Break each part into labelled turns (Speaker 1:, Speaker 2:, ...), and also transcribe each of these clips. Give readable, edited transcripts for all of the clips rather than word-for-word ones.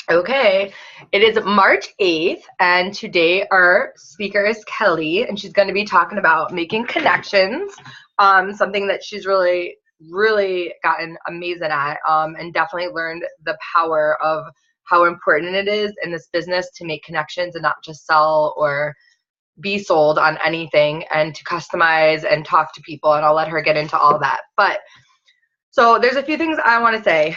Speaker 1: Okay, it is March 8th, and today our speaker is Kelly, and she's going to be talking about making connections, something that she's really gotten amazing at, and definitely learned the power of how important it is in this business to make connections and not just sell or be sold on anything, and to customize and talk to people, and I'll let her get into all that. But so there's a few things I want to say.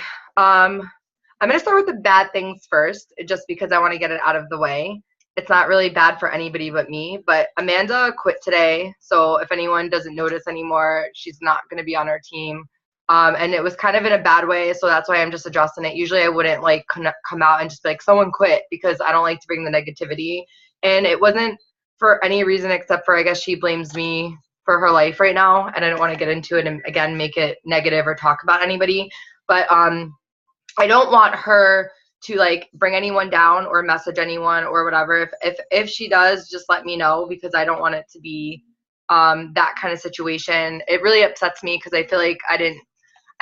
Speaker 1: I'm going to start with the bad things first, just because I want to get it out of the way. It's not really bad for anybody but me, but Amanda quit today. So if anyone doesn't notice anymore, she's not going to be on our team. And it was kind of in a bad way, so that's why I'm just addressing it. Usually I wouldn't like come out and just be like, someone quit, because I don't like to bring the negativity. And it wasn't for any reason except for, I guess, she blames me for her life right now, and I don't want to get into it and again make it negative or talk about anybody. But I don't want her to like bring anyone down or message anyone or whatever. If she does, just let me know, because I don't want it to be that kind of situation. It really upsets me because I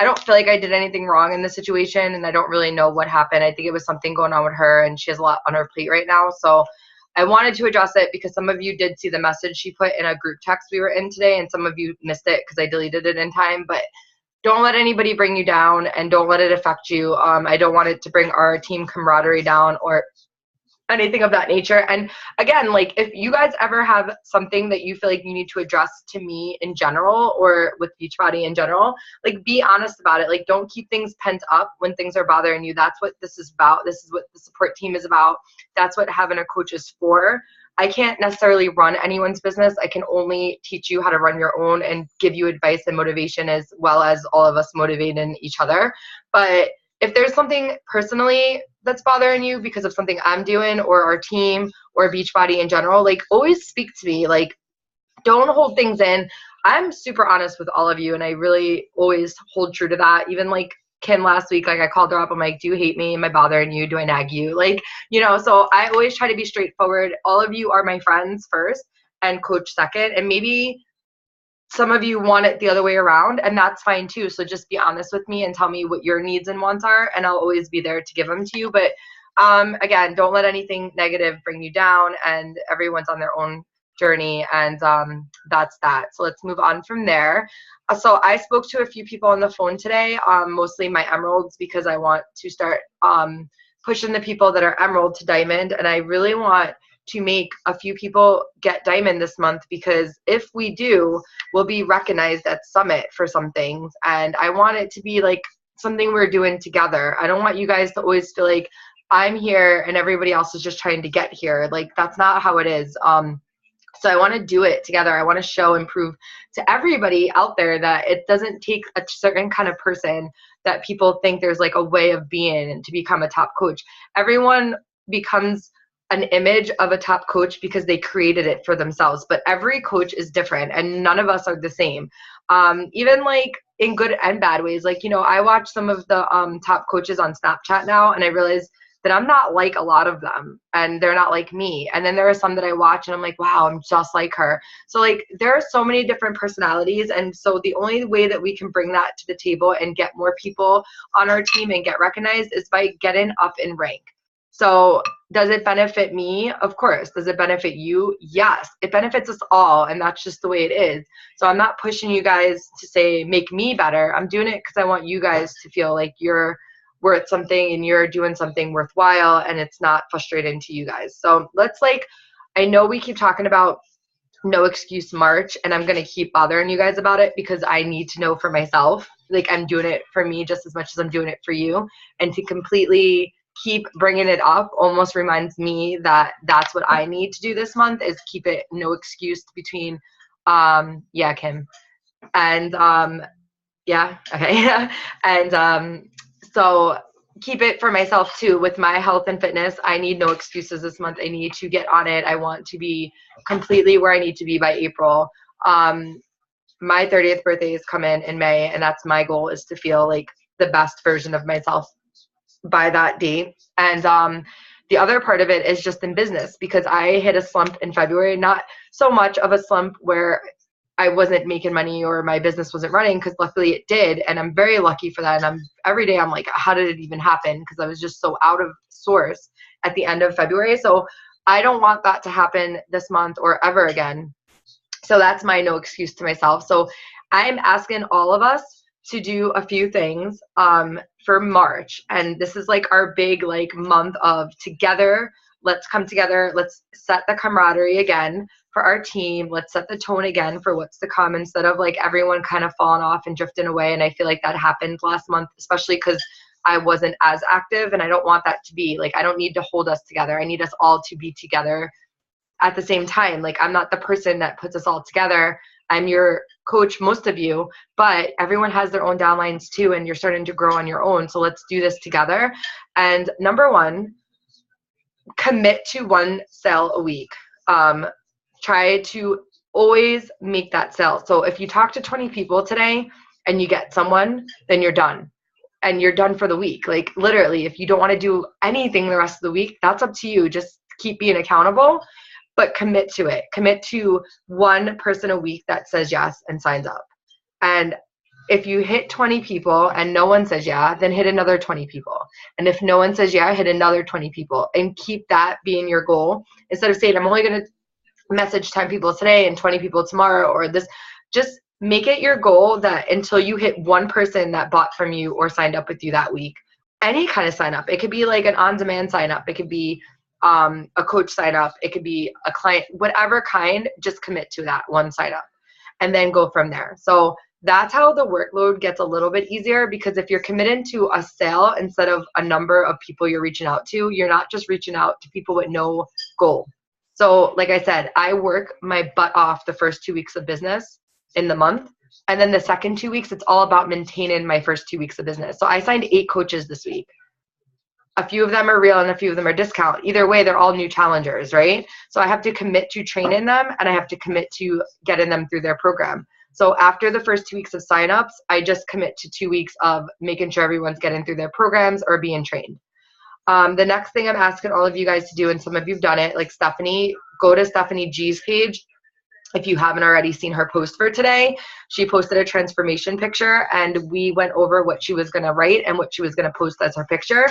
Speaker 1: don't feel like I did anything wrong in this situation, and I don't really know what happened. I think it was something going on with her, and she has a lot on her plate right now. So I wanted to address it because some of you did see the message she put in a group text we were in today, and some of you missed it because I deleted it in time. But don't let anybody bring you down, and don't let it affect you. I don't want it to bring our team camaraderie down or anything of that nature. And again, like, if you guys ever have something that you feel like you need to address to me in general or with Beachbody in general, like, be honest about it. Like, don't keep things pent up when things are bothering you. That's what this is about. This is what the support team is about. That's what having a coach is for. I can't necessarily run anyone's business. I can only teach you how to run your own and give you advice and motivation, as well as all of us motivating each other. But if there's something personally that's bothering you because of something I'm doing or our team or Beachbody in general, like, always speak to me. Like, don't hold things in. I'm super honest with all of you, and I really always hold true to that. Even like Kim last week, like, I called her up. I'm like, do you hate me? Am I bothering you? Do I nag you? Like, so I always try to be straightforward. All of you are my friends first and coach second. And maybe some of you want it the other way around, and that's fine too. So just be honest with me and tell me what your needs and wants are, and I'll always be there to give them to you. But again, don't let anything negative bring you down, and everyone's on their own journey, and that's that. So let's move on from there. So I spoke to a few people on the phone today, mostly my emeralds, because I want to start pushing the people that are emerald to diamond, and I really want to make a few people get diamond this month, because if we do, we'll be recognized at Summit for some things, and I want it to be like something we're doing together. I don't want you guys to always feel like I'm here and everybody else is just trying to get here. Like, that's not how it is. So I want to do it together. I want to show and prove to everybody out there that it doesn't take a certain kind of person, that people think there's like a way of being to become a top coach. Everyone becomes an image of a top coach because they created it for themselves, but every coach is different and none of us are the same. Even like in good and bad ways. Like, I watch some of the top coaches on Snapchat now, and I realize that I'm not like a lot of them, and they're not like me. And then there are some that I watch and I'm like, wow, I'm just like her. So like, there are so many different personalities. And so the only way that we can bring that to the table and get more people on our team and get recognized is by getting up in rank. So does it benefit me? Of course. Does it benefit you? Yes. It benefits us all, and that's just the way it is. So I'm not pushing you guys to say, make me better. I'm doing it because I want you guys to feel like you're worth something and you're doing something worthwhile, and it's not frustrating to you guys. So let's, like, I know we keep talking about no excuse March, and I'm going to keep bothering you guys about it because I need to know for myself. Like, I'm doing it for me just as much as I'm doing it for you. And to completely keep bringing it up almost reminds me that that's what I need to do this month, is keep it no excuse between, yeah, Kim. And, yeah, okay. And so keep it for myself too. With my health and fitness, I need no excuses this month. I need to get on it. I want to be completely where I need to be by April. My 30th birthday is coming in May, and that's my goal, is to feel like the best version of myself by that date. And the other part of it is just in business, because I hit a slump in February, not so much of a slump where I wasn't making money or my business wasn't running, because luckily it did. And I'm very lucky for that. And every day I'm like, how did it even happen? Because I was just so out of source at the end of February. So I don't want that to happen this month or ever again. So that's my no excuse to myself. So I'm asking all of us to do a few things for March. And this is like our big like month of together. Let's come together. Let's set the camaraderie again for our team. Let's set the tone again for what's to come, instead of like everyone kind of falling off and drifting away. And I feel like that happened last month, especially because I wasn't as active, and I don't want that to be like, I don't need to hold us together. I need us all to be together at the same time. Like, I'm not the person that puts us all together. I'm your coach, most of you, but everyone has their own downlines too, and you're starting to grow on your own. So let's do this together. And number one, commit to one sale a week. Try to always make that sale. So if you talk to 20 people today and you get someone, then you're done. And you're done for the week. Like, literally, if you don't want to do anything the rest of the week, that's up to you. Just keep being accountable, but commit to it. Commit to one person a week that says yes and signs up. And if you hit 20 people and no one says yeah, then hit another 20 people. And if no one says yeah, hit another 20 people, and keep that being your goal. Instead of saying, I'm only going to message 10 people today and 20 people tomorrow, or this, just make it your goal that until you hit one person that bought from you or signed up with you that week. Any kind of sign up. It could be like an on-demand sign up. It could be a coach sign up. It could be a client, whatever kind, just commit to that one sign up and then go from there. So that's how the workload gets a little bit easier, because if you're committed to a sale instead of a number of people you're reaching out to, you're not just reaching out to people with no goal. So like I said, I work my butt off the first 2 weeks of business in the month. And then the second 2 weeks, it's all about maintaining my first 2 weeks of business. So I signed 8 coaches this week. A few of them are real and a few of them are discount. Either way, they're all new challengers, right? So I have to commit to training them, and I have to commit to getting them through their program. So after the first 2 weeks of signups, I just commit to 2 weeks of making sure everyone's getting through their programs or being trained. The next thing I'm asking all of you guys to do, and some of you've done it, like Stephanie, go to Stephanie G's page. If you haven't already seen her post for today, she posted a transformation picture, and we went over what she was going to write and what she was going to post as her picture.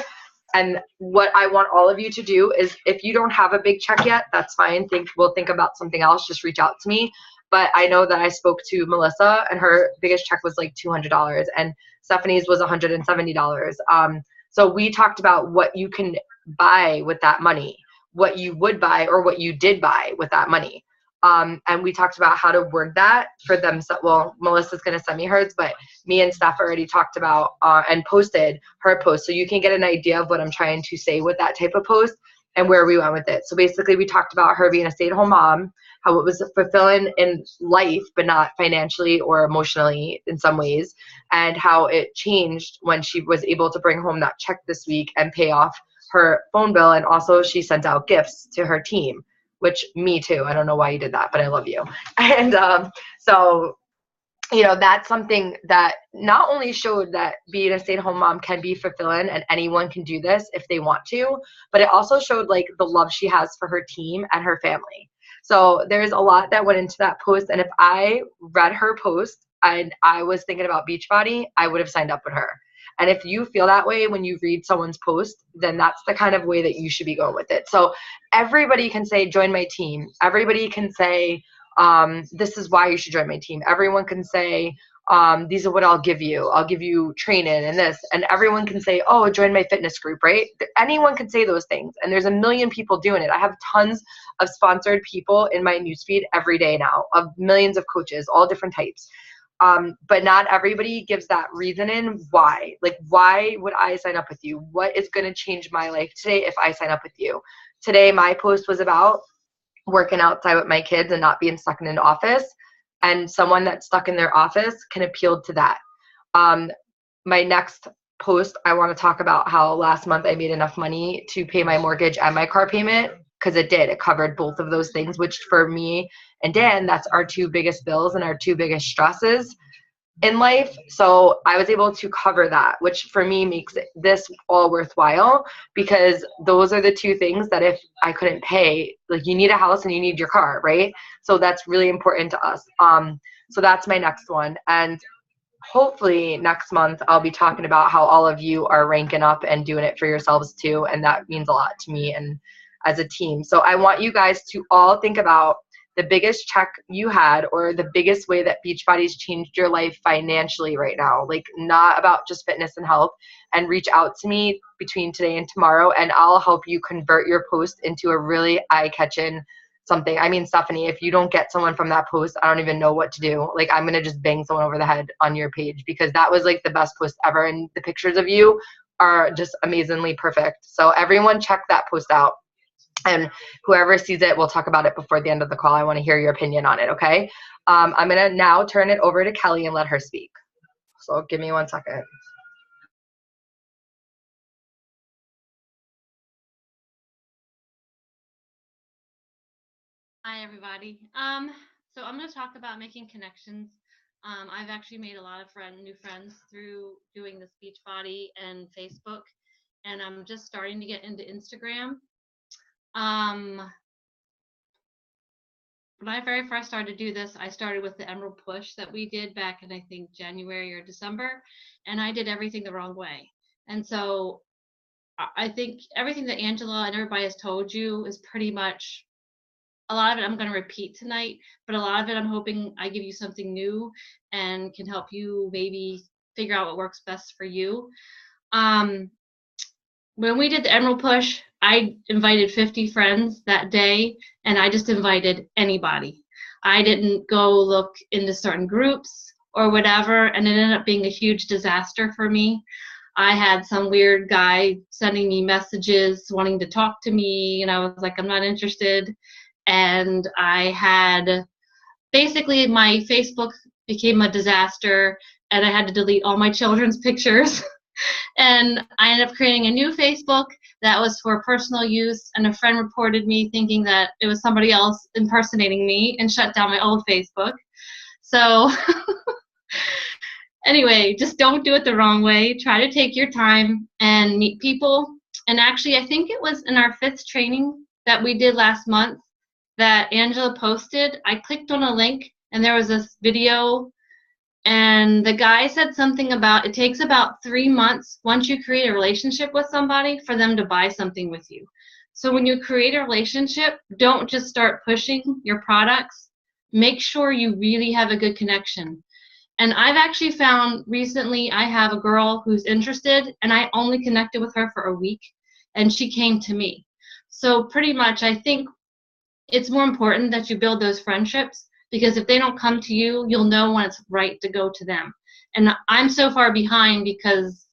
Speaker 1: And what I want all of you to do is, if you don't have a big check yet, that's fine. We'll think about something else. Just reach out to me. But I know that I spoke to Melissa, and her biggest check was like $200, and Stephanie's was $170. So we talked about what you can buy with that money, what you would buy or what you did buy with that money. And we talked about how to word that for them. So, well, Melissa's going to send me hers, but me and Steph already talked about and posted her post. So you can get an idea of what I'm trying to say with that type of post and where we went with it. So basically we talked about her being a stay-at-home mom, how it was fulfilling in life, but not financially or emotionally in some ways, and how it changed when she was able to bring home that check this week and pay off her phone bill. And also she sent out gifts to her team, which me too. I don't know why you did that, but I love you. And so, you know, that's something that not only showed that being a stay-at-home mom can be fulfilling and anyone can do this if they want to, but it also showed like the love she has for her team and her family. So there's a lot that went into that post. And if I read her post and I was thinking about Beachbody, I would have signed up with her. And if you feel that way when you read someone's post, then that's the kind of way that you should be going with it. So everybody can say, join my team. Everybody can say, this is why you should join my team. Everyone can say, these are what I'll give you. I'll give you training and this. And everyone can say, oh, join my fitness group, right? Anyone can say those things. And there's a million people doing it. I have tons of sponsored people in my newsfeed every day now, of millions of coaches, all different types. But not everybody gives that reasoning why. Like, why would I sign up with you? What is going to change my life today if I sign up with you? Today, my post was about working outside with my kids and not being stuck in an office. And someone that's stuck in their office can appeal to that. My next post, I want to talk about how last month I made enough money to pay my mortgage and my car payment, because it did. It covered both of those things, which for me and Dan, that's our 2 biggest bills and our 2 biggest stresses in life. So I was able to cover that, which for me makes this all worthwhile, because those are the 2 things that if I couldn't pay, like, you need a house and you need your car, right? So that's really important to us. So that's my next one. And hopefully next month I'll be talking about how all of you are ranking up and doing it for yourselves too, and that means a lot to me and as a team. So I want you guys to all think about the biggest check you had or the biggest way that Beachbody's changed your life financially right now. Like, not about just fitness and health, and reach out to me between today and tomorrow, and I'll help you convert your post into a really eye-catching something. I mean, Stephanie, if you don't get someone from that post, I don't even know what to do. Like, I'm going to just bang someone over the head on your page, because that was like the best post ever. And the pictures of you are just amazingly perfect. So everyone check that post out. And whoever sees it, we'll talk about it before the end of the call. I want to hear your opinion on it. Okay. I'm going to now turn it over to Kelly and let her speak. So give me 1 second.
Speaker 2: Hi, everybody. So I'm going to talk about making connections. I've actually made a lot of new friends through doing this Beachbody and Facebook, and I'm just starting to get into Instagram. When I very first started to do this, I started with the Emerald Push that we did back in, I think, January or December, and I did everything the wrong way. And so I think everything that Angela and everybody has told you is pretty much, a lot of it I'm going to repeat tonight, but a lot of it I'm hoping I give you something new and can help you maybe figure out what works best for you. When we did the Emerald Push, I invited 50 friends that day, and I just invited anybody. I didn't go look into certain groups or whatever, and it ended up being a huge disaster for me. I had some weird guy sending me messages wanting to talk to me, and I was like, I'm not interested. And I had, basically, my Facebook became a disaster, and I had to delete all my children's pictures. And I ended up creating a new Facebook that was for personal use, and a friend reported me thinking that it was somebody else impersonating me and shut down my old Facebook. So anyway, just don't do it the wrong way. Try to take your time and meet people. And actually, I think it was in our 5th training that we did last month that Angela posted. I clicked on a link, and there was this video, and the guy said something about it takes about 3 months once you create a relationship with somebody for them to buy something with you. So when you create a relationship, don't just start pushing your products. Make sure you really have a good connection. And I've actually found recently, I have a girl who's interested, and I only connected with her for a week, and she came to me. So pretty much, I think it's more important that you build those friendships, because if they don't come to you, you'll know when it's right to go to them. And I'm so far behind because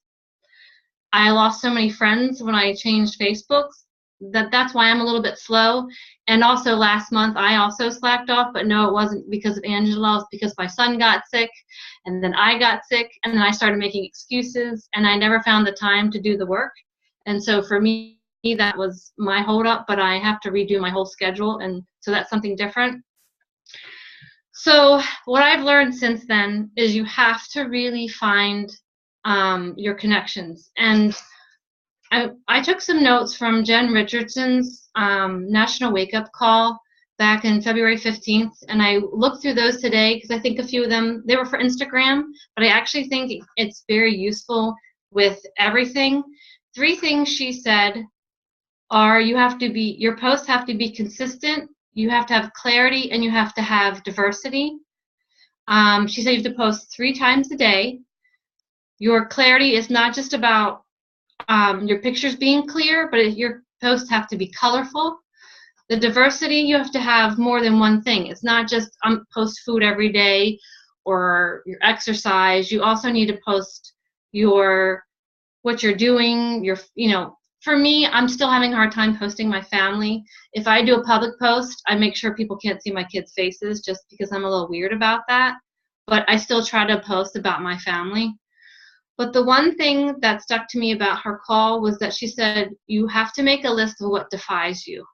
Speaker 2: I lost so many friends when I changed Facebooks that's why I'm a little bit slow. And also last month I also slacked off, but no, it wasn't because of Angela. It was because my son got sick, and then I got sick, and then I started making excuses, and I never found the time to do the work. And so for me, that was my holdup, but I have to redo my whole schedule, and so that's something different. So what I've learned since then is you have to really find your connections. And I took some notes from Jen Richardson's National Wake Up Call back in February 15th, and I looked through those today because I think a few of them, they were for Instagram, but I actually think it's very useful with everything. 3 things she said are your posts have to be consistent, you have to have clarity, and you have to have diversity. She said you have to post 3 times a day. Your clarity is not just about your pictures being clear, but your posts have to be colorful. The diversity, you have to have more than one thing. It's not just post food every day or your exercise. You also need to post what you're doing, for me, I'm still having a hard time posting my family. If I do a public post, I make sure people can't see my kids' faces just because I'm a little weird about that. But I still try to post about my family. But the one thing that stuck to me about her call was that she said, you have to make a list of what defies you.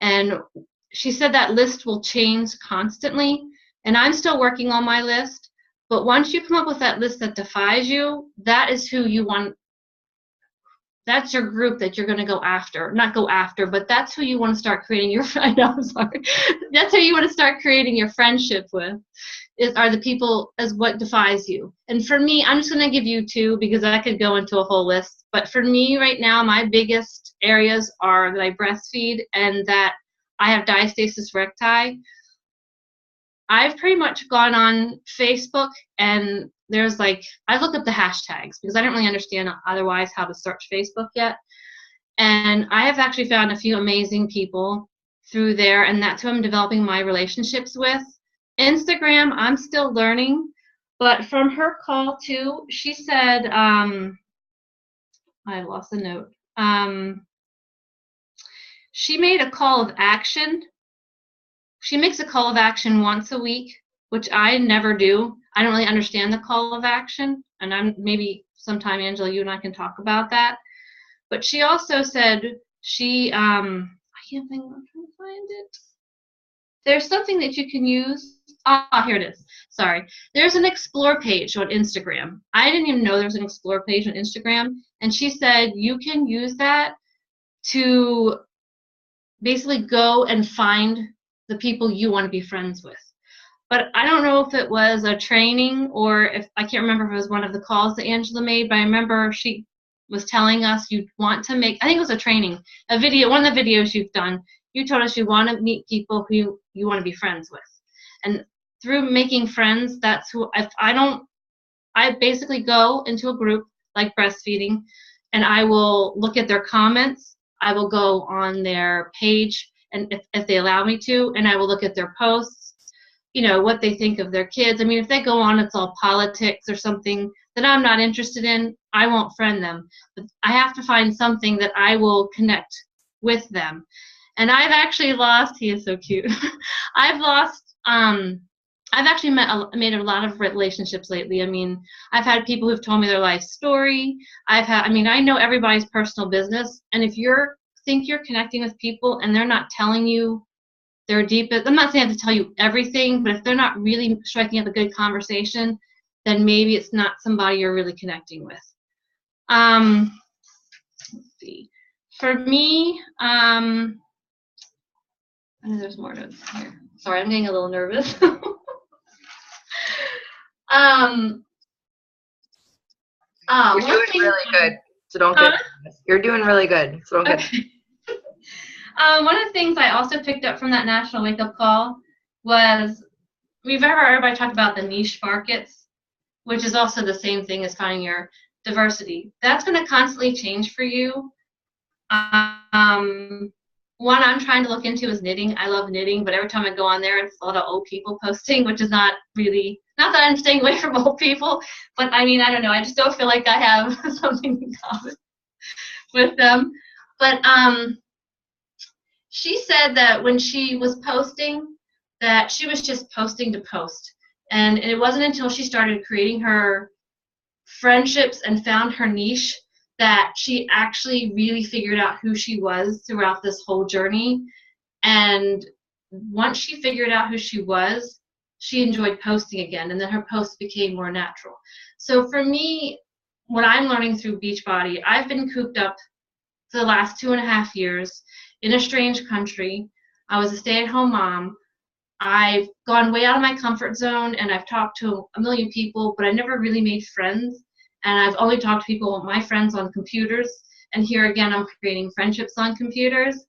Speaker 2: And she said that list will change constantly. And I'm still working on my list. But once you come up with that list that defies you, that is who you want. That's your group that you're going to go after. Not go after, but that's who you want to start creating your, I know, I'm sorry. That's who you want to start creating your friendship with. are the people as what defines you. And for me, I'm just going to give you two because I could go into a whole list. But for me right now, my biggest areas are that I breastfeed and that I have diastasis recti. I've pretty much gone on Facebook and there's like, I look up the hashtags because I didn't really understand otherwise how to search Facebook yet. And I have actually found a few amazing people through there, and that's who I'm developing my relationships with. Instagram, I'm still learning, but from her call too, she said, I lost the note. She made a call of action. She makes a call of action once a week, which I never do. I don't really understand the call of action, and I'm maybe sometime, Angela, you and I can talk about that. But she also said she, I can't think, I'm trying to find it. There's something that you can use. Ah, here it is. Sorry. There's an explore page on Instagram. I didn't even know there was an explore page on Instagram. And she said you can use that to basically go and find the people you want to be friends with. But I don't know if it was a training or if, I can't remember if it was one of the calls that Angela made, but I remember she was telling us you want to make, I think it was a training, a video, one of the videos you've done, you told us you want to meet people who you want to be friends with. And through making friends, that's who, if I don't, I basically go into a group like breastfeeding and I will look at their comments, I will go on their page and if they allow me to, and I will look at their posts, you know, what they think of their kids. I mean, if they go on, it's all politics or something that I'm not interested in, I won't friend them. But I have to find something that I will connect with them. And I've actually lost, he is so cute. I've actually made a lot of relationships lately. I mean, I've had people who've told me their life story. I know everybody's personal business. And if think you're connecting with people and they're not telling you their deepest, I'm not saying I have to tell you everything, but if they're not really striking up a good conversation, then maybe it's not somebody you're really connecting with. Let's see. For me, I know there's more notes here. Sorry, I'm getting a little nervous.
Speaker 1: You're doing really good, so don't get nervous. You're doing really good, so don't get nervous.
Speaker 2: One of the things I also picked up from that National Wake Up Call was we've heard everybody talk about the niche markets, which is also the same thing as finding your diversity. That's going to constantly change for you. One I'm trying to look into is knitting. I love knitting, but every time I go on there, it's a lot of old people posting, which is not that I'm staying away from old people, but I mean, I don't know. I just don't feel like I have something in common with them. But she said that when she was posting, that she was just posting to post. And it wasn't until she started creating her friendships and found her niche that she actually really figured out who she was throughout this whole journey. And once she figured out who she was, she enjoyed posting again, and then her posts became more natural. So for me, what I'm learning through Beachbody, I've been cooped up for the last 2.5 years in a strange country. I was a stay-at-home mom. I've gone way out of my comfort zone, and I've talked to a million people, but I never really made friends. And I've only talked to people, my friends, on computers. And here again, I'm creating friendships on computers.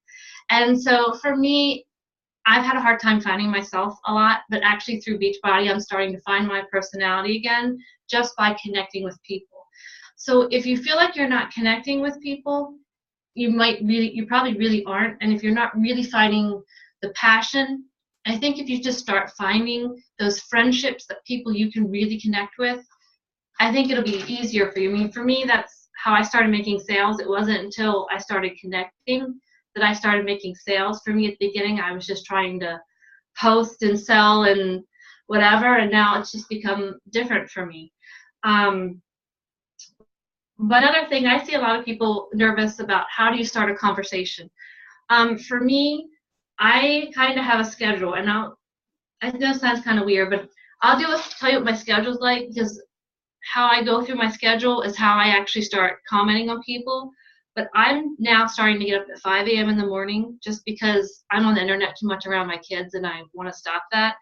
Speaker 2: And so for me, I've had a hard time finding myself a lot, but actually through Beachbody, I'm starting to find my personality again just by connecting with people. So if you feel like you're not connecting with people, you probably really aren't. And if you're not really finding the passion, I think if you just start finding those friendships that people you can really connect with, I think it'll be easier for you. I mean, for me, that's how I started making sales. It wasn't until I started connecting that I started making sales. For me, at the beginning, I was just trying to post and sell and whatever, and now it's just become different for me. But another thing, I see a lot of people nervous about how do you start a conversation. For me, I kind of have a schedule, and I know it sounds kind of weird, but I'll tell you what my schedule's like, because how I go through my schedule is how I actually start commenting on people. But I'm now starting to get up at 5 a.m. in the morning just because I'm on the internet too much around my kids, and I want to stop that.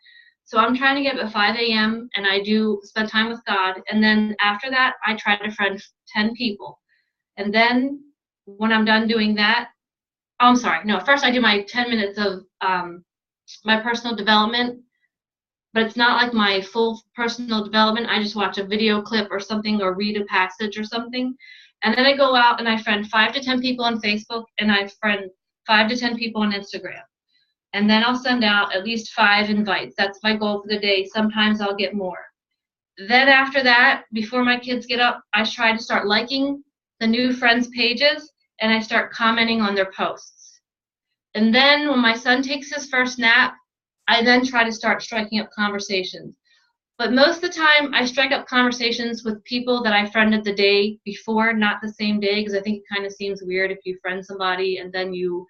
Speaker 2: So I'm trying to get up at 5 a.m. and I do spend time with God. And then after that, I try to friend 10 people. And then when I'm done doing that, oh, I'm sorry. No, first I do my 10 minutes of my personal development, but it's not like my full personal development. I just watch a video clip or something or read a passage or something. And then I go out and I friend 5 to 10 people on Facebook and I friend 5 to 10 people on Instagram. And then I'll send out at least 5 invites. That's my goal for the day. Sometimes I'll get more. Then after that, before my kids get up, I try to start liking the new friends' pages and I start commenting on their posts. And then when my son takes his first nap, I then try to start striking up conversations. But most of the time, I strike up conversations with people that I friended the day before, not the same day, because I think it kind of seems weird if you friend somebody and then you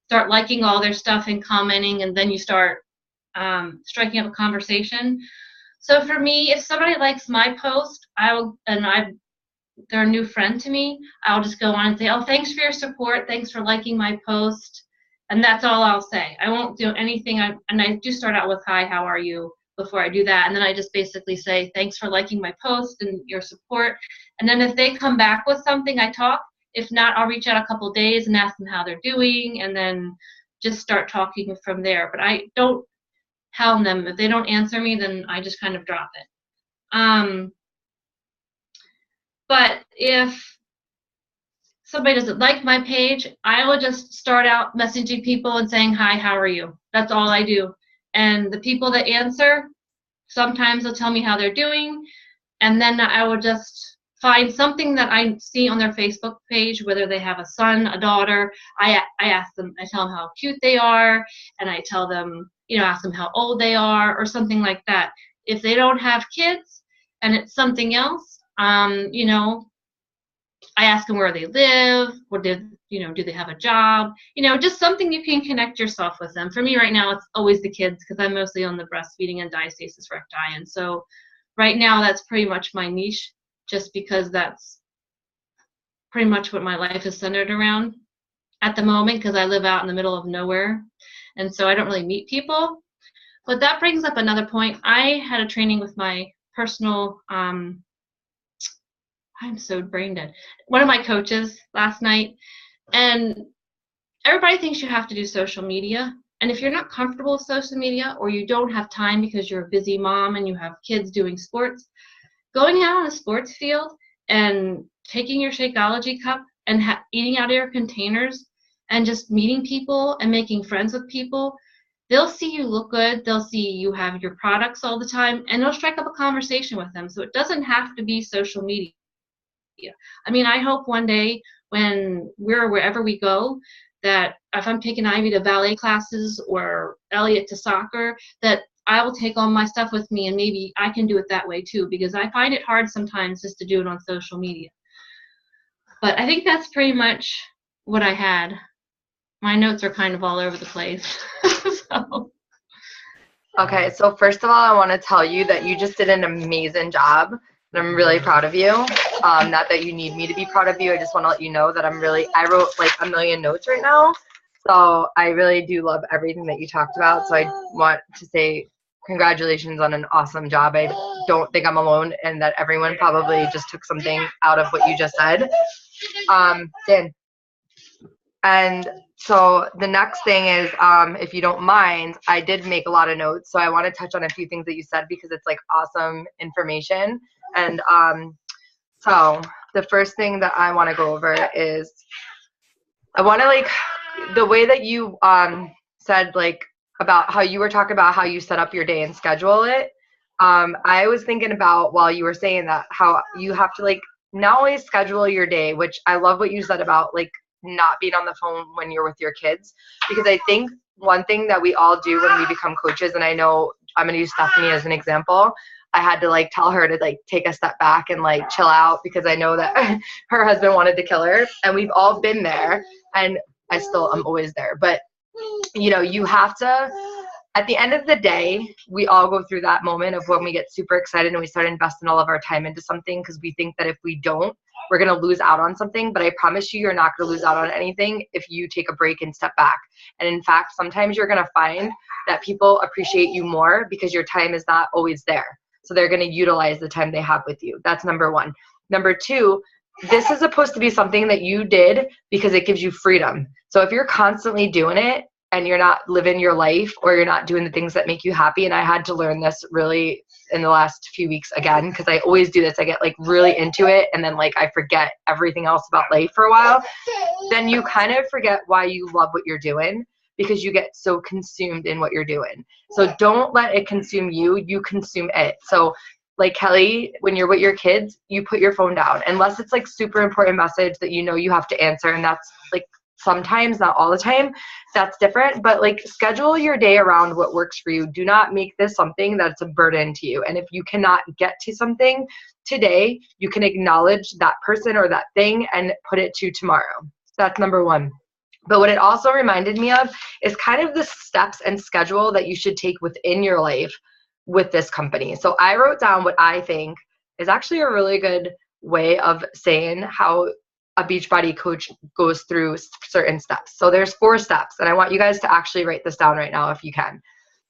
Speaker 2: start liking all their stuff and commenting, and then you start striking up a conversation. So for me, if somebody likes my post, they're a new friend to me, I'll just go on and say, oh, thanks for your support, thanks for liking my post, and that's all I'll say. I won't do anything, and I do start out with, hi, how are you, before I do that, and then I just basically say, thanks for liking my post and your support, and then if they come back with something, I talk. If not, I'll reach out a couple days and ask them how they're doing, and then just start talking from there. But I don't hound them. If they don't answer me, then I just kind of drop it. But if somebody doesn't like my page, I will just start out messaging people and saying, hi, how are you? That's all I do. And the people that answer, sometimes they'll tell me how they're doing, and then I will just find something that I see on their Facebook page, whether they have a son, a daughter. I ask them, I tell them how cute they are, and I tell them, ask them how old they are, or something like that. If they don't have kids and it's something else, I ask them where they live, do they have a job, just something you can connect yourself with them. For me right now, it's always the kids, because I'm mostly on the breastfeeding and diastasis recti, and so right now that's pretty much my niche, just because that's pretty much what my life is centered around at the moment, because I live out in the middle of nowhere, and so I don't really meet people. But that brings up another point. I had a training with my personal, I'm so brain dead, one of my coaches last night, and everybody thinks you have to do social media, and if you're not comfortable with social media, or you don't have time because you're a busy mom and you have kids doing sports, going out on a sports field and taking your Shakeology cup and eating out of your containers and just meeting people and making friends with people, they'll see you look good, they'll see you have your products all the time, and they'll strike up a conversation with them. So it doesn't have to be social media. I mean, I hope one day when wherever we go, that if I'm taking Ivy to ballet classes or Elliot to soccer, that I will take all my stuff with me, and maybe I can do it that way too, because I find it hard sometimes just to do it on social media. But I think that's pretty much what I had. My notes are kind of all over the place. So.
Speaker 1: Okay, so first of all, I want to tell you that you just did an amazing job, and I'm really proud of you. Not that you need me to be proud of you, I just want to let you know that I wrote like a million notes right now. So I really do love everything that you talked about. So I want to say congratulations on an awesome job. I don't think I'm alone, and that everyone probably just took something out of what you just said. Dan. And so the next thing is, if you don't mind, I did make a lot of notes. So I want to touch on a few things that you said, because it's like awesome information. And so the first thing that I want to go over is, I want to the way that you said about how you were talking about how you set up your day and schedule it. I was thinking about, while you were saying that, how you have to not only schedule your day, which I love what you said about not being on the phone when you're with your kids, because I think one thing that we all do when we become coaches, and I know I'm going to use Stephanie as an example, I had to tell her to take a step back and chill out, because I know that her husband wanted to kill her, and we've all been there, and I'm always there. But you have to, at the end of the day, we all go through that moment of when we get super excited and we start investing all of our time into something, because we think that if we don't, we're going to lose out on something, but I promise you, you're not going to lose out on anything if you take a break and step back. And in fact, sometimes you're going to find that people appreciate you more because your time is not always there. So they're going to utilize the time they have with you. That's number one. Number two, this is supposed to be something that you did because it gives you freedom. So if you're constantly doing it and you're not living your life, or you're not doing the things that make you happy, and I had to learn this really in the last few weeks again, because I always do this. I get like really into it and then like I forget everything else about life for a while. Then you kind of forget why you love what you're doing, because you get so consumed in what you're doing. So don't let it consume you, you consume it. So like Kelly, when you're with your kids, you put your phone down, unless it's like super important message that you know you have to answer, and that's like sometimes, not all the time, that's different. But like schedule your day around what works for you. Do not make this something that's a burden to you. And if you cannot get to something today, you can acknowledge that person or that thing and put it to tomorrow. So that's number one. But what it also reminded me of is kind of the steps and schedule that you should take within your life with this company. So I wrote down what I think is actually a really good way of saying how a Beachbody coach goes through certain steps. So there's 4 steps, and I want you guys to actually write this down right now if you can.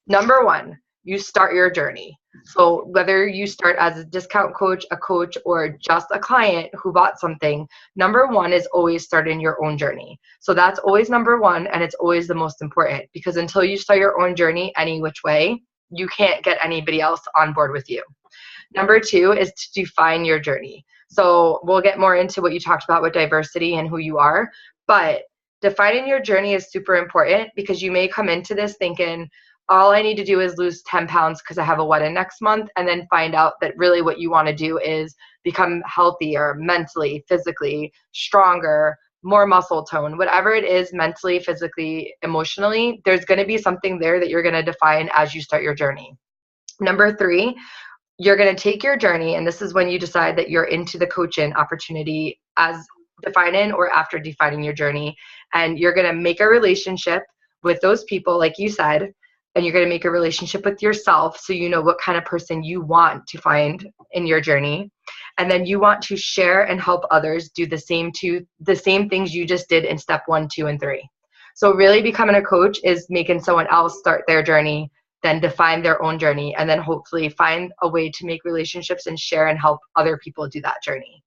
Speaker 1: Number 1, you start your journey. So whether you start as a discount coach, a coach, or just a client who bought something, number 1 is always starting your own journey. So that's always number 1, and it's always the most important, because until you start your own journey any which way, you can't get anybody else on board with you. Number 2 is to define your journey. So we'll get more into what you talked about with diversity and who you are, but defining your journey is super important, because you may come into this thinking, all I need to do is lose 10 pounds because I have a wedding next month, and then find out that really what you want to do is become healthier, mentally, physically, stronger, more muscle tone, whatever it is, mentally, physically, emotionally, there's going to be something there that you're going to define as you start your journey. Number 3, you're going to take your journey, and this is when you decide that you're into the coaching opportunity as defining or after defining your journey, and you're going to make a relationship with those people, like you said, and you're going to make a relationship with yourself, so you know what kind of person you want to find in your journey. And then you want to share and help others do the same things you just did in step 1, 2, and 3. So really becoming a coach is making someone else start their journey, then define their own journey, and then hopefully find a way to make relationships and share and help other people do that journey.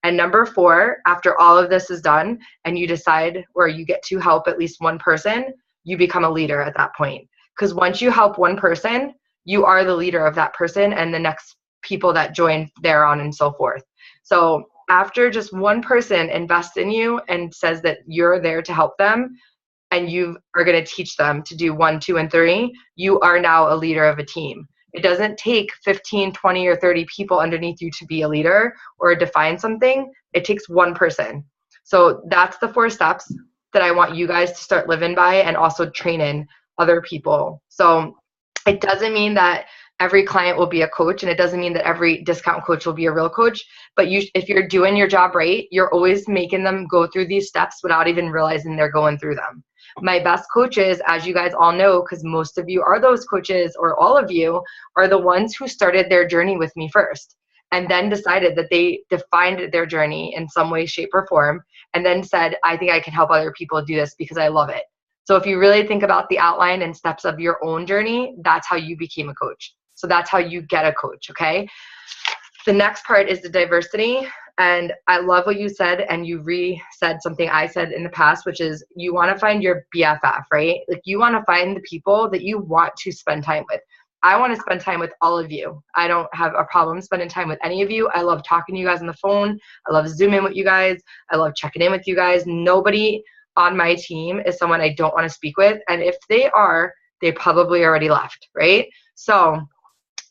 Speaker 1: And number 4, after all of this is done and you decide, or you get to help at least one person, you become a leader at that point. Because once you help one person, you are the leader of that person and the next people that join thereon and so forth. So after just one person invests in you and says that you're there to help them, and you are going to teach them to do 1, 2, and 3, you are now a leader of a team. It doesn't take 15, 20, or 30 people underneath you to be a leader or define something. It takes one person. So that's the 4 steps that I want you guys to start living by, and also training other people. So it doesn't mean that every client will be a coach, and it doesn't mean that every discount coach will be a real coach, but if you're doing your job right, you're always making them go through these steps without even realizing they're going through them. My best coaches, as you guys all know, because most of you are those coaches, or all of you are the ones who started their journey with me first, and then decided that they defined their journey in some way, shape, or form, and then said, I think I can help other people do this because I love it. So if you really think about the outline and steps of your own journey, that's how you became a coach. So that's how you get a coach, okay? The next part is the diversity. And I love what you said, and you re-said something I said in the past, which is you want to find your BFF, right? Like you want to find the people that you want to spend time with. I want to spend time with all of you. I don't have a problem spending time with any of you. I love talking to you guys on the phone. I love Zooming with you guys. I love checking in with you guys. Nobody on my team is someone I don't want to speak with. And if they are, they probably already left, right? So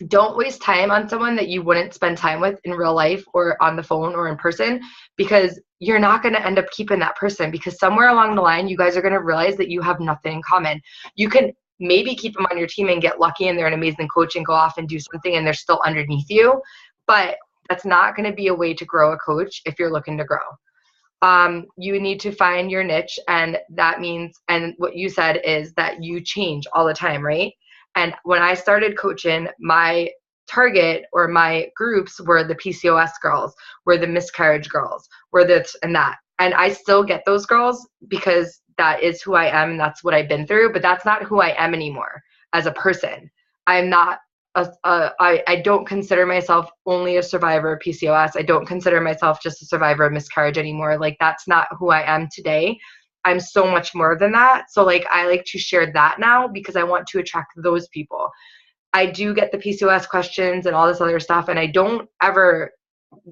Speaker 1: don't waste time on someone that you wouldn't spend time with in real life or on the phone or in person, because you're not going to end up keeping that person, because somewhere along the line, you guys are going to realize that you have nothing in common. You can maybe keep them on your team and get lucky and they're an amazing coach and go off and do something and they're still underneath you, but that's not going to be a way to grow a coach if you're looking to grow. You need to find your niche, and that means, and what you said is that you change all the time, right? And when I started coaching, my target or my groups were the PCOS girls, were the miscarriage girls, were this and that. And I still get those girls because that is who I am and that's what I've been through, but that's not who I am anymore as a person. I'm not I don't consider myself only a survivor of PCOS. I don't consider myself just a survivor of miscarriage anymore. Like, that's not who I am today. I'm so much more than that. So like, I like to share that now because I want to attract those people. I do get the PCOS questions and all this other stuff, and I don't ever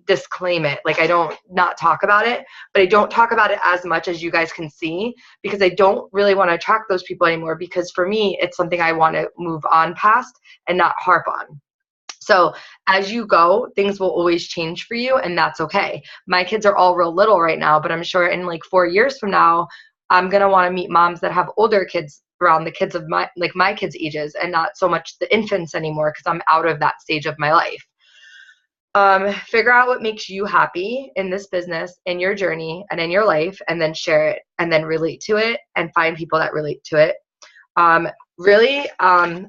Speaker 1: disclaim it. Like, I don't not talk about it, but I don't talk about it as much as you guys can see because I don't really want to attract those people anymore, because for me, it's something I want to move on past and not harp on. So as you go, things will always change for you, and that's okay. My kids are all real little right now, but I'm sure in like 4 years from now, I'm going to want to meet moms that have older kids around the kids of my kids' ages, and not so much the infants anymore, because I'm out of that stage of my life. Figure out what makes you happy in this business, in your journey, and in your life, and then share it, and then relate to it, and find people that relate to it. I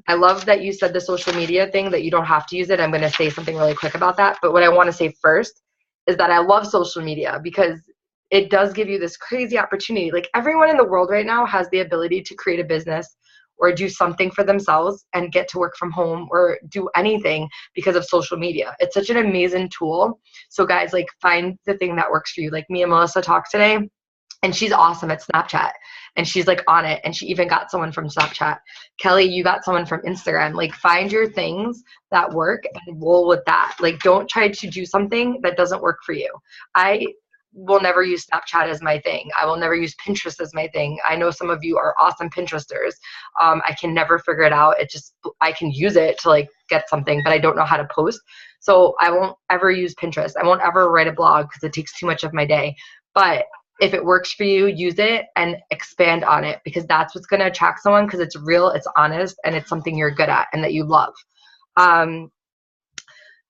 Speaker 1: love that you said the social media thing, that you don't have to use it. I'm going to say something really quick about that. But what I want to say first is that I love social media because it does give you this crazy opportunity. Like, everyone in the world right now has the ability to create a business or do something for themselves and get to work from home or do anything because of social media. It's such an amazing tool. So guys, like, find the thing that works for you. Like, me and Melissa talked today, and she's awesome at Snapchat, and she's like on it, and she even got someone from Snapchat. Kelly, you got someone from Instagram. Like, find your things that work and roll with that. Like, don't try to do something that doesn't work for you. I will never use Snapchat as my thing. I will never use Pinterest as my thing. I know some of you are awesome Pinteresters. I can never figure it out. I can use it to like get something, but I don't know how to post. So I won't ever use Pinterest. I won't ever write a blog because it takes too much of my day. But if it works for you, use it and expand on it, because that's what's going to attract someone, because it's real, it's honest, and it's something you're good at and that you love.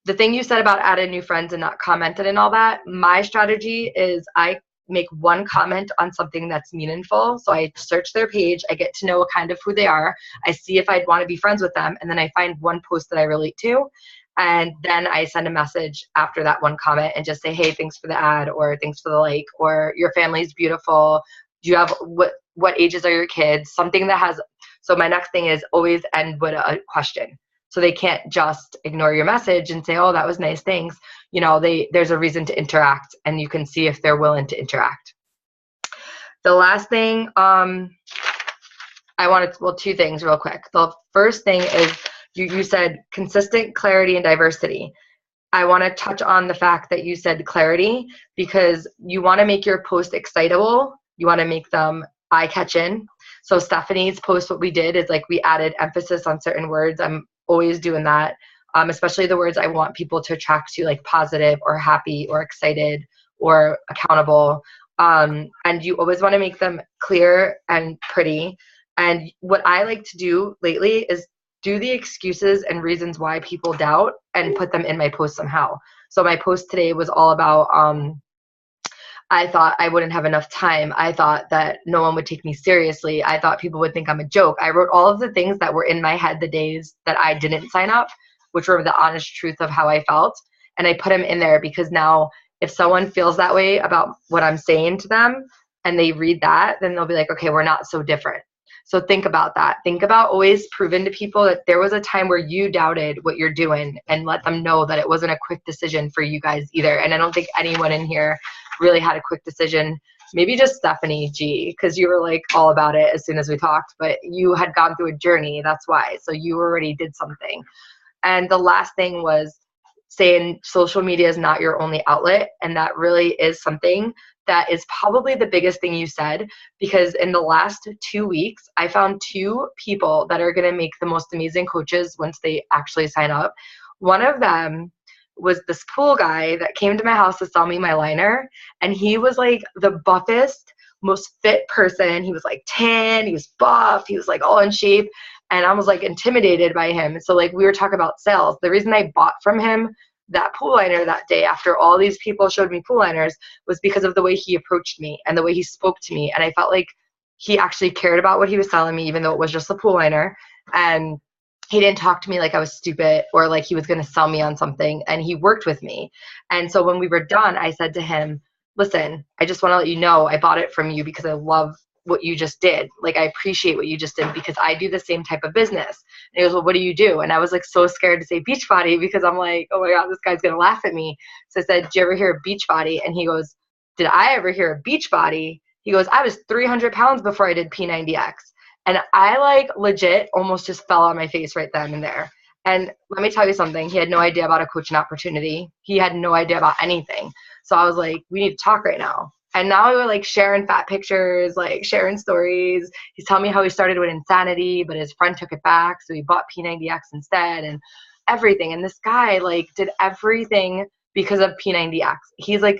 Speaker 1: The thing you said about adding new friends and not commenting and all that, my strategy is I make one comment on something that's meaningful. So I search their page, I get to know kind of who they are, I see if I'd want to be friends with them, and then I find one post that I relate to. And then I send a message after that one comment and just say, hey, thanks for the ad, or thanks for the like, or your family's beautiful. Do you have, what ages are your kids? Something that has, so my next thing is always end with a question. So they can't just ignore your message and say, oh, that was nice, thanks. You know, there's a reason to interact, and you can see if they're willing to interact. The last thing, two things real quick. The first thing is, you said consistent, clarity, and diversity. I want to touch on the fact that you said clarity, because you want to make your post excitable. You want to make them eye-catching. So Stephanie's post, what we did is like we added emphasis on certain words. I'm always doing that, especially the words I want people to attract to, like positive or happy or excited or accountable. And you always want to make them clear and pretty. And what I like to do lately is do the excuses and reasons why people doubt and put them in my post somehow. So my post today was all about, I thought I wouldn't have enough time. I thought that no one would take me seriously. I thought people would think I'm a joke. I wrote all of the things that were in my head the days that I didn't sign up, which were the honest truth of how I felt. And I put them in there because now if someone feels that way about what I'm saying to them and they read that, then they'll be like, okay, we're not so different. So think about that. Think about always proving to people that there was a time where you doubted what you're doing, and let them know that it wasn't a quick decision for you guys either. And I don't think anyone in here really had a quick decision. Maybe just Stephanie G, because you were like all about it as soon as we talked, but you had gone through a journey. That's why. So you already did something. And the last thing was saying social media is not your only outlet. And that really is something that is probably the biggest thing you said, because in the last 2 weeks, I found 2 people that are going to make the most amazing coaches once they actually sign up. One of them was this pool guy that came to my house to sell me my liner, and he was like the buffest, most fit person. He was like tan, he was buff, he was like all in shape, and I was like intimidated by him. So like we were talking about sales. The reason I bought from him that pool liner that day after all these people showed me pool liners was because of the way he approached me and the way he spoke to me. And I felt like he actually cared about what he was selling me, even though it was just a pool liner. And he didn't talk to me like I was stupid or like he was going to sell me on something, and he worked with me. And so when we were done, I said to him, listen, I just want to let you know I bought it from you because I love what you just did. Like, I appreciate what you just did because I do the same type of business. And he goes, well, what do you do? And I was like so scared to say Beachbody because I'm like, oh my God, this guy's going to laugh at me. So I said, did you ever hear of Beachbody? And he goes, did I ever hear of Beachbody? He goes, I was 300 pounds before I did P90X. And I like legit almost just fell on my face right then and there. And let me tell you something. He had no idea about a coaching opportunity. He had no idea about anything. So I was like, we need to talk right now. And now we were like sharing fat pictures, like sharing stories. He's telling me how he started with Insanity, but his friend took it back. So he bought P90X instead and everything. And this guy like did everything because of P90X. He's like,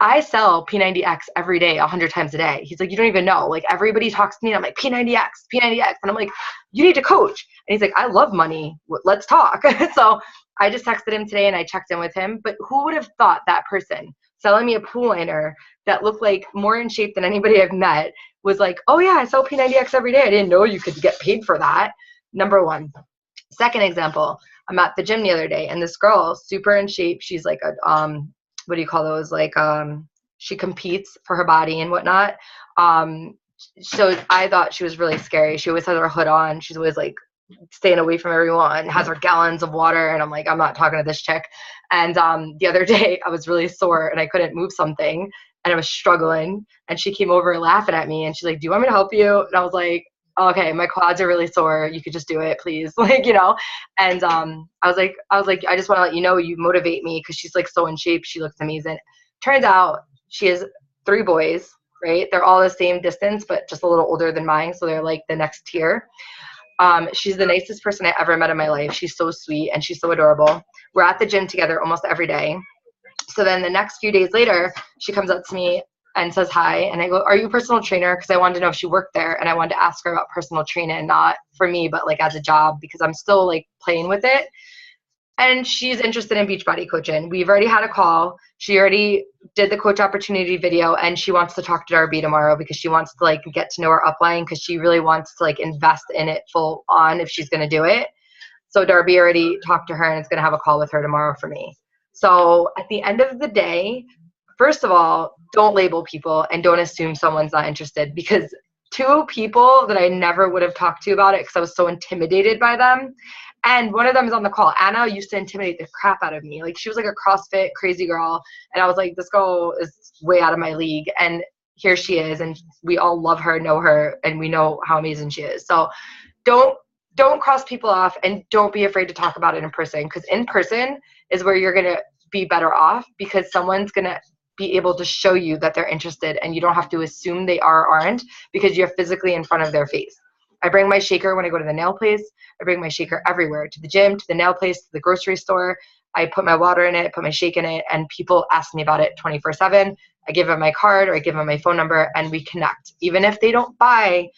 Speaker 1: I sell P90X every day, 100 times a day. He's like, you don't even know. Like, everybody talks to me, and I'm like, P90X, P90X. And I'm like, you need to coach. And he's like, I love money. Let's talk. So I just texted him today, and I checked in with him. But who would have thought that person selling me a pool liner that looked like more in shape than anybody I've met was like, oh, yeah, I sell P90X every day. I didn't know you could get paid for that. Number one. Second example, I'm at the gym the other day, and this girl, super in shape, she's like a what do you call those? Like, she competes for her body and whatnot. So I thought she was really scary. She always has her hood on. She's always like staying away from everyone, has her gallons of water. And I'm like, I'm not talking to this chick. And the other day I was really sore and I couldn't move something and I was struggling. And she came over laughing at me and she's like, do you want me to help you? And I was like, okay, my quads are really sore. You could just do it, please. Like, you know? And I was like, I just want to let you know, you motivate me because she's like so in shape. She looks amazing. Turns out she has 3 boys, right? They're all the same distance, but just a little older than mine. So they're like the next tier. She's the nicest person I ever met in my life. She's so sweet and she's so adorable. We're at the gym together almost every day. So then the next few days later, she comes up to me and says hi. And I go, are you a personal trainer? Because I wanted to know if she worked there. And I wanted to ask her about personal training, not for me, but like as a job, because I'm still like playing with it. And she's interested in Beachbody coaching. We've already had a call. She already did the coach opportunity video and she wants to talk to Darby tomorrow because she wants to like get to know her upline because she really wants to like invest in it full on if she's going to do it. So Darby already talked to her and is going to have a call with her tomorrow for me. So at the end of the day, first of all, don't label people and don't assume someone's not interested, because 2 people that I never would have talked to about it because I was so intimidated by them. And one of them is on the call. Anna used to intimidate the crap out of me. Like, she was like a CrossFit crazy girl. And I was like, this girl is way out of my league. And here she is. And we all love her, know her, and we know how amazing she is. So don't cross people off and don't be afraid to talk about it in person, because in person is where you're going to be better off, because someone's going to be able to show you that they're interested and you don't have to assume they are or aren't because you're physically in front of their face. I bring my shaker when I go to the nail place. I bring my shaker everywhere, to the gym, to the nail place, to the grocery store. I put my water in it, put my shake in it, and people ask me about it 24/7. I give them my card or I give them my phone number and we connect. Even if they don't buy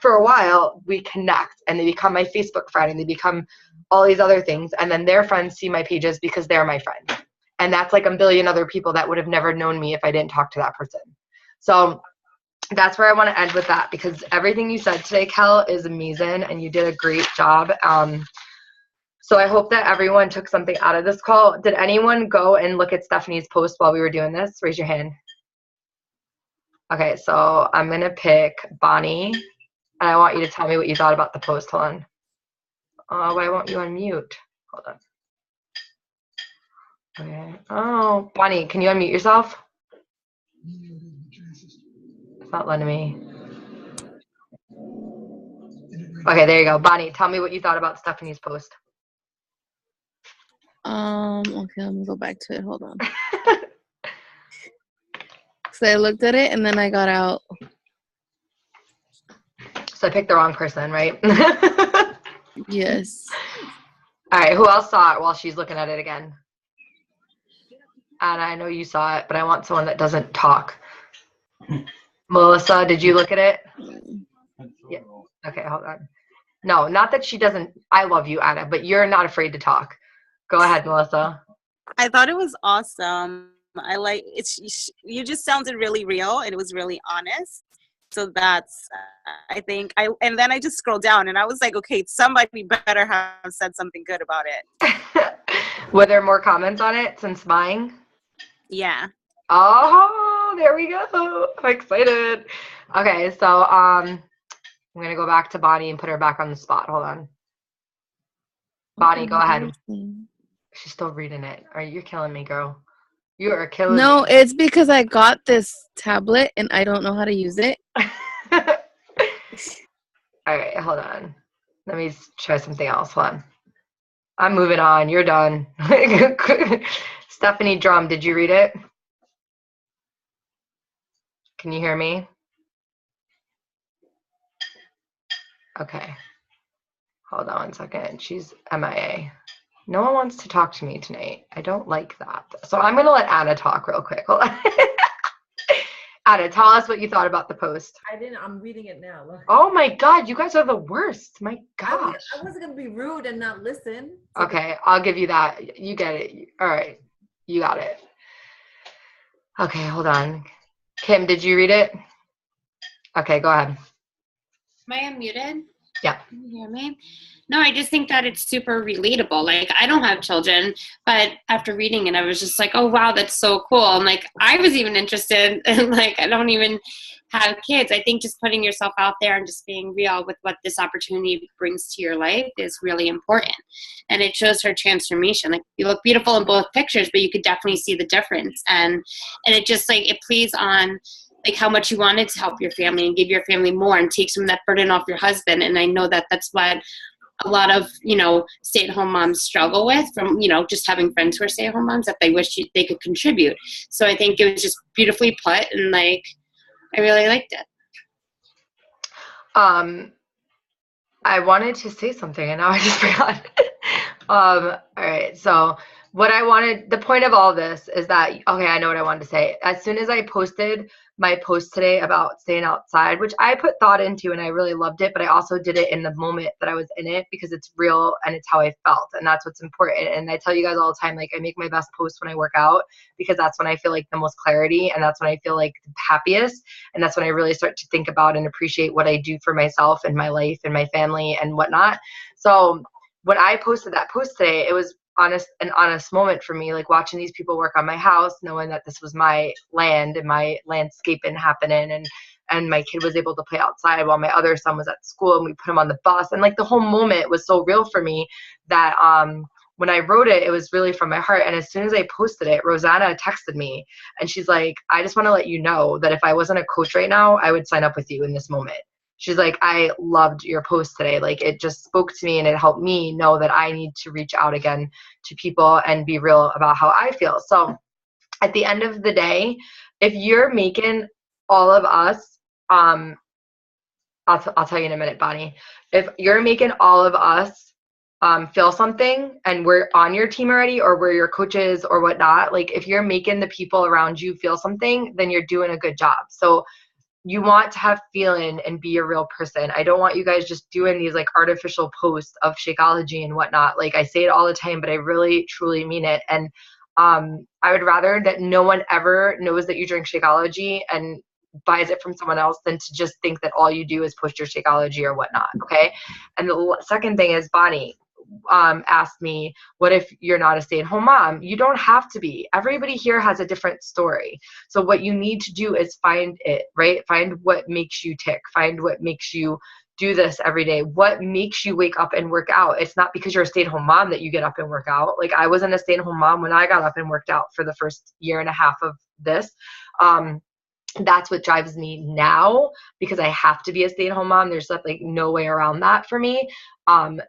Speaker 1: for a while, we connect and they become my Facebook friend and they become all these other things. And then their friends see my pages because they're my friend. And that's like a billion other people that would have never known me if I didn't talk to that person. So that's where I want to end with that, because everything you said today, Kel, is amazing and you did a great job. So I hope that everyone took something out of this call. Did anyone go and look at Stephanie's post while we were doing this? Raise your hand. Okay, so I'm going to pick Bonnie, and I want you to tell me what you thought about the post. Hold on. Why won't you unmute? Hold on. Okay. Oh, Bonnie, can you unmute yourself? It's not letting me. Okay, there you go. Bonnie, tell me what you thought about Stephanie's post.
Speaker 3: Okay, let me go back to it. Hold on. So I looked at it and then I got out.
Speaker 1: So I picked the wrong person, right?
Speaker 3: Yes.
Speaker 1: All right, who else saw it while she's looking at it again? And I know you saw it, but I want someone that doesn't talk. Melissa, did you look at it? Yeah. Okay, hold on. No, not that she doesn't. I love you, Anna, but you're not afraid to talk. Go ahead, Melissa.
Speaker 4: I thought it was awesome. I like it's. You just sounded really real, and it was really honest. So that's, I think, and then I just scrolled down and I was like, okay, somebody better have said something good about it.
Speaker 1: Were there more comments on it since buying?
Speaker 4: Yeah.
Speaker 1: Oh, there we go. I'm excited. Okay, so I'm gonna go back to Bonnie and put her back on the spot. Hold on. Bonnie, go ahead. She's still reading it. You're killing me, girl. You are killing me.
Speaker 3: No, it's because I got this tablet and I don't know how to use it.
Speaker 1: All right, hold on. Let me try something else. Hold on. I'm moving on. You're done. Stephanie Drum, did you read it? Can you hear me? Okay. Hold on one second. She's MIA. No one wants to talk to me tonight. I don't like that. So I'm going to let Anna talk real quick. Hold on. Anna, tell us what you thought about the post.
Speaker 5: I didn't. I'm reading it now. Look.
Speaker 1: Oh my God, you guys are the worst. My gosh.
Speaker 5: I wasn't going to be rude and not listen.
Speaker 1: Okay, I'll give you that. You get it. All right. You got it. Okay, hold on. Kim, did you read it? Okay, go ahead.
Speaker 6: Am I unmuted?
Speaker 1: Yeah.
Speaker 6: Can you hear me? No, I just think that it's super relatable. Like, I don't have children, but after reading it, I was just like, oh, wow, that's so cool. And like, I was even interested in, like, I don't even have kids. I think just putting yourself out there and just being real with what this opportunity brings to your life is really important. And it shows her transformation. Like, you look beautiful in both pictures, but you could definitely see the difference. And it just, like, it plays on like how much you wanted to help your family and give your family more and take some of that burden off your husband. And I know that that's what a lot of, stay-at-home moms struggle with from, just having friends who are stay-at-home moms, that they wish they could contribute. So I think it was just beautifully put, and like, I really liked it.
Speaker 1: I wanted to say something and now I just forgot. All right. So the point of all this is that, okay, I know what I wanted to say. As soon as I posted my post today about staying outside, which I put thought into and I really loved it, but I also did it in the moment that I was in it because it's real and it's how I felt. And that's what's important. And I tell you guys all the time, like, I make my best posts when I work out because that's when I feel like the most clarity and that's when I feel like the happiest. And that's when I really start to think about and appreciate what I do for myself and my life and my family and whatnot. So when I posted that post today, it was an honest moment for me, like watching these people work on my house, knowing that this was my land and my landscaping happening, and my kid was able to play outside while my other son was at school, and we put him on the bus, and like the whole moment was so real for me that when I wrote it, it was really from my heart. And as soon as I posted it, Rosanna texted me and she's like, I just want to let you know that if I wasn't a coach right now, I would sign up with you in this moment. She's like, I loved your post today. Like, it just spoke to me and it helped me know that I need to reach out again to people and be real about how I feel. So at the end of the day, if you're making all of us, I'll tell you in a minute, Bonnie, if you're making all of us feel something and we're on your team already or we're your coaches or whatnot, like if you're making the people around you feel something, then you're doing a good job. So you want to have feeling and be a real person. I don't want you guys just doing these like artificial posts of Shakeology and whatnot. Like, I say it all the time, but I really truly mean it. And I would rather that no one ever knows that you drink Shakeology and buys it from someone else than to just think that all you do is push your Shakeology or whatnot. Okay. And the second thing is, Bonnie asked me, what if you're not a stay-at-home mom? You don't have to be. Everybody here has a different story. So what you need to do is find it, right? Find what makes you tick. Find what makes you do this every day. What makes you wake up and work out? It's not because you're a stay-at-home mom that you get up and work out. Like, I wasn't a stay-at-home mom when I got up and worked out for the first year and a half of this. That's what drives me now because I have to be a stay-at-home mom. There's like no way around that for me.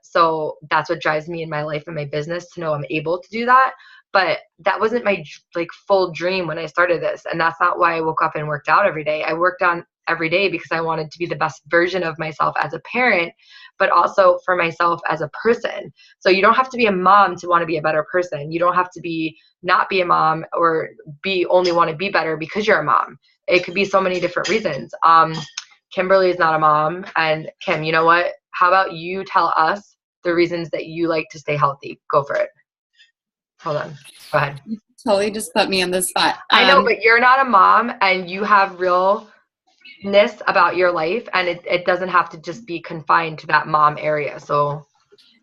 Speaker 1: So that's what drives me in my life and my business, to know I'm able to do that. But that wasn't my like full dream when I started this. And that's not why I woke up and worked out every day. I worked on every day because I wanted to be the best version of myself as a parent, but also for myself as a person. So you don't have to be a mom to want to be a better person. You don't have to not be a mom or only want to be better because you're a mom. It could be so many different reasons. Kimberly is not a mom. And Kim, you know what? How about you tell us the reasons that you like to stay healthy? Go for it. Hold on. Go ahead.
Speaker 6: You totally just put me on the spot.
Speaker 1: I know, but you're not a mom and you have real about your life, and it doesn't have to just be confined to that mom area. So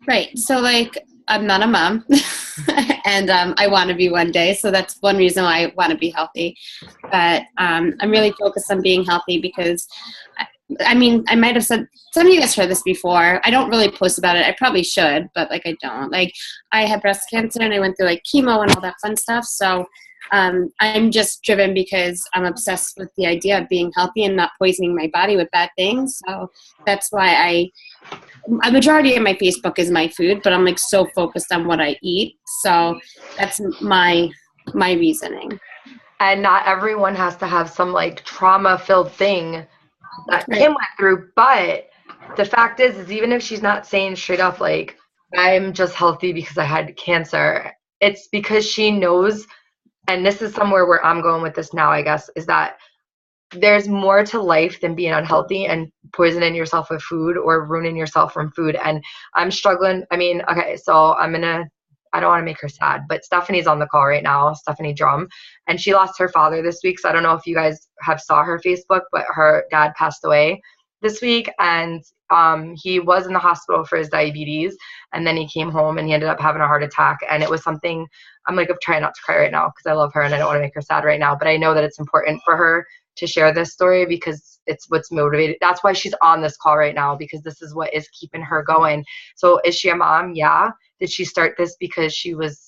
Speaker 6: Right. So, like, I'm not a mom, and I want to be one day. So that's one reason why I want to be healthy. But I'm really focused on being healthy because, I mean, I might have said, some of you guys heard this before. I don't really post about it. I probably should, but, like, I don't. Like, I had breast cancer, and I went through, like, chemo and all that fun stuff. So I'm just driven because I'm obsessed with the idea of being healthy and not poisoning my body with bad things. So that's why a majority of my Facebook is my food, but I'm like so focused on what I eat. So that's my reasoning.
Speaker 1: and not everyone has to have some like trauma-filled thing that
Speaker 6: Right.
Speaker 1: Kim went through, but the fact is even if she's not saying straight up like I'm just healthy because I had cancer, it's because she knows, and this is somewhere where I'm going with this now, I guess, is that there's more to life than being unhealthy and poisoning yourself with food or ruining yourself from food. And I'm struggling. I mean, okay, so I don't want to make her sad, but Stephanie's on the call right now, Stephanie Drum, and she lost her father this week. So I don't know if you guys have saw her Facebook, but her dad passed away this week, and he was in the hospital for his diabetes, and then he came home and he ended up having a heart attack. And it was something, I'm trying not to cry right now because I love her and I don't want to make her sad right now, but I know that it's important for her to share this story because it's what's motivated. That's why she's on this call right now, because this is what is keeping her going. So is she a mom? Yeah. Did she start this because she was,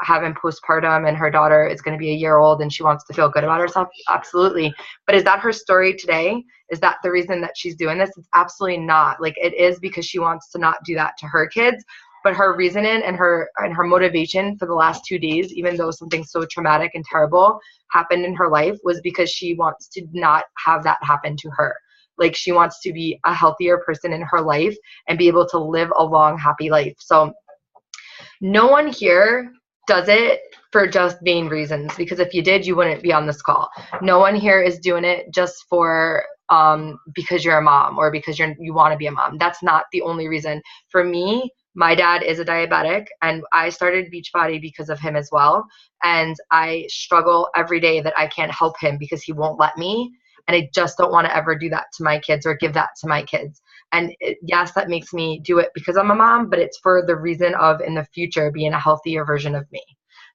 Speaker 1: having postpartum and her daughter is going to be a year old and she wants to feel good about herself? Absolutely. But is that her story today? Is that the reason that she's doing this? It's absolutely not. Like, it is because she wants to not do that to her kids. But her reasoning and her motivation for the last 2 days, even though something so traumatic and terrible happened in her life, was because she wants to not have that happen to her. Like, she wants to be a healthier person in her life and be able to live a long, happy life. So no one here does it for just vain reasons, because if you did, you wouldn't be on this call. No one here is doing it just for because you're a mom or because you want to be a mom. That's not the only reason. For me, my dad is a diabetic, and I started Beachbody because of him as well. And I struggle every day that I can't help him because he won't let me. And I just don't want to ever do that to my kids or give that to my kids. And yes, that makes me do it because I'm a mom, but it's for the reason of in the future being a healthier version of me.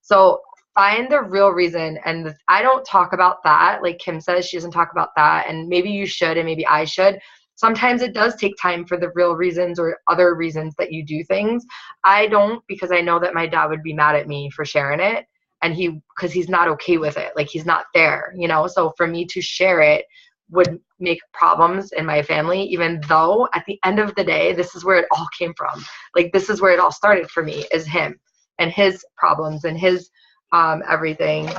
Speaker 1: So find the real reason. And I don't talk about that. Like Kim says, she doesn't talk about that. And maybe you should, and maybe I should. Sometimes it does take time for the real reasons or other reasons that you do things. I don't, because I know that my dad would be mad at me for sharing it. And because he's not okay with it. Like, he's not there, So for me to share it would make problems in my family, even though at the end of the day, this is where it all came from. Like, this is where it all started for me, is him and his problems and his everything.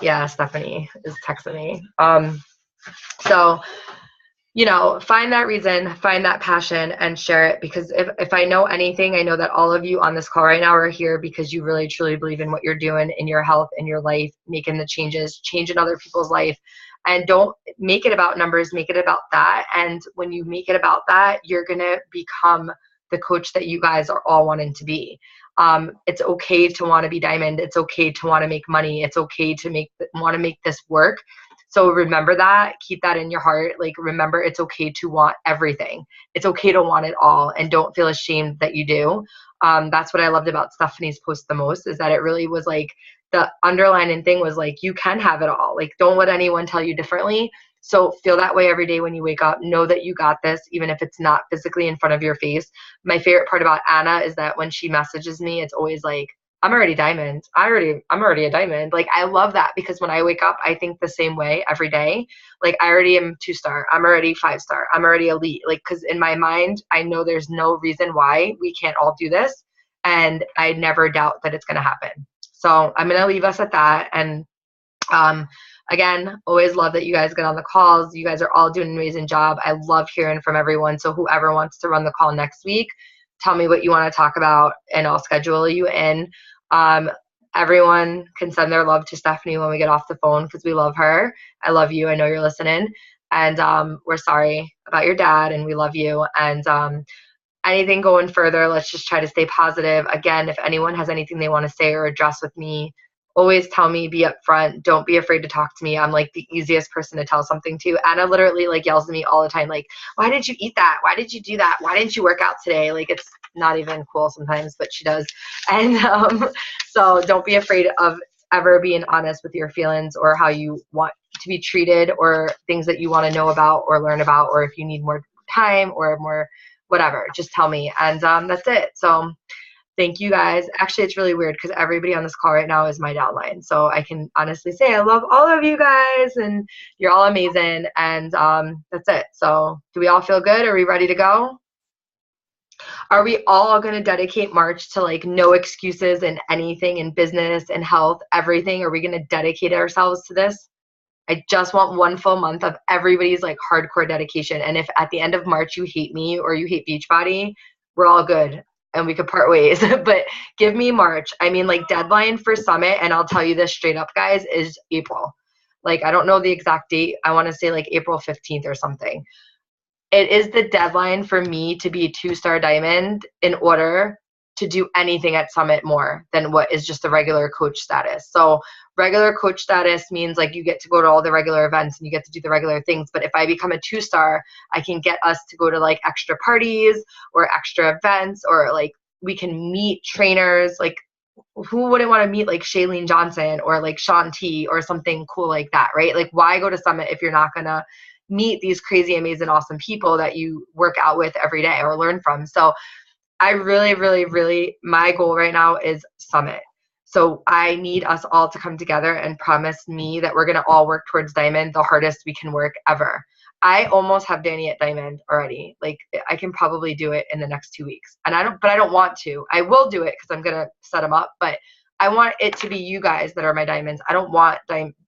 Speaker 1: Yeah, Stephanie is texting me. So, find that reason, find that passion, and share it. Because if I know anything, I know that all of you on this call right now are here because you really, truly believe in what you're doing in your health, in your life, making the changes, changing other people's life. And don't make it about numbers, make it about that. And when you make it about that, you're going to become the coach that you guys are all wanting to be. It's okay to want to be diamond. It's okay to want to make money. It's okay to want to make this work. So remember that, keep that in your heart. Like, remember, it's okay to want everything. It's okay to want it all, and don't feel ashamed that you do. That's what I loved about Stephanie's post the most, is that it really was like, the underlining thing was like, you can have it all. Like, don't let anyone tell you differently. So feel that way every day when you wake up. Know that you got this, even if it's not physically in front of your face. My favorite part about Anna is that when she messages me, it's always like, I'm already diamond. I'm already a diamond. Like, I love that, because when I wake up, I think the same way every day. Like, I already am 2-star. I'm already 5-star. I'm already elite. Like, because in my mind, I know there's no reason why we can't all do this. And I never doubt that it's going to happen. So I'm going to leave us at that. And again, always love that you guys get on the calls. You guys are all doing an amazing job. I love hearing from everyone. So whoever wants to run the call next week, tell me what you want to talk about and I'll schedule you in. Everyone can send their love to Stephanie when we get off the phone, because we love her. I love you. I know you're listening. And we're sorry about your dad, and we love you. And anything going further, let's just try to stay positive. Again, if anyone has anything they want to say or address with me Always tell me, be upfront. Don't be afraid to talk to me. I'm like the easiest person to tell something to. Anna literally like yells at me all the time, like, why did you eat that? Why did you do that? Why didn't you work out today? Like, it's not even cool sometimes, but she does. And so don't be afraid of ever being honest with your feelings or how you want to be treated or things that you want to know about or learn about, or if you need more time or more whatever, just tell me. And that's it. So thank you guys. Actually, it's really weird because everybody on this call right now is my downline. So I can honestly say I love all of you guys and you're all amazing. And that's it. So do we all feel good? Are we ready to go? Are we all going to dedicate March to like no excuses and anything in business and health, everything? Are we going to dedicate ourselves to this? I just want 1 full month of everybody's like hardcore dedication. And if at the end of March you hate me or you hate Beachbody, we're all good and we could part ways. But give me March. I mean, like deadline for Summit, and I'll tell you this straight up, guys, is April. Like, I don't know the exact date. I want to say like April 15th or something. It is the deadline for me to be 2-star diamond in order to do anything at Summit more than what is just the regular coach status. So regular coach status means like you get to go to all the regular events and you get to do the regular things. But if I become a 2-star, I can get us to go to like extra parties or extra events, or like we can meet trainers. Like, who wouldn't want to meet like Shailene Johnson or like Shaun T or something cool like that, right? Like, why go to Summit if you're not going to meet these crazy, amazing, awesome people that you work out with every day or learn from? So I really, really, really, my goal right now is Summit. So I need us all to come together and promise me that we're going to all work towards Diamond the hardest we can work ever. I almost have Danny at Diamond already. Like, I can probably do it in the next 2 weeks. And I don't want to. I will do it because I'm going to set him up, but I want it to be you guys that are my diamonds. I don't want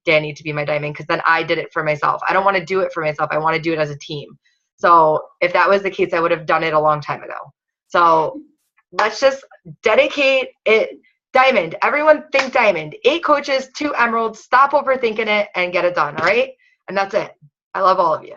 Speaker 1: Danny to be my diamond because then I did it for myself. I don't want to do it for myself. I want to do it as a team. So if that was the case, I would have done it a long time ago. So let's just dedicate it. Diamond. Everyone think diamond. 8 coaches, 2 emeralds. Stop overthinking it and get it done. All right. And that's it. I love all of you.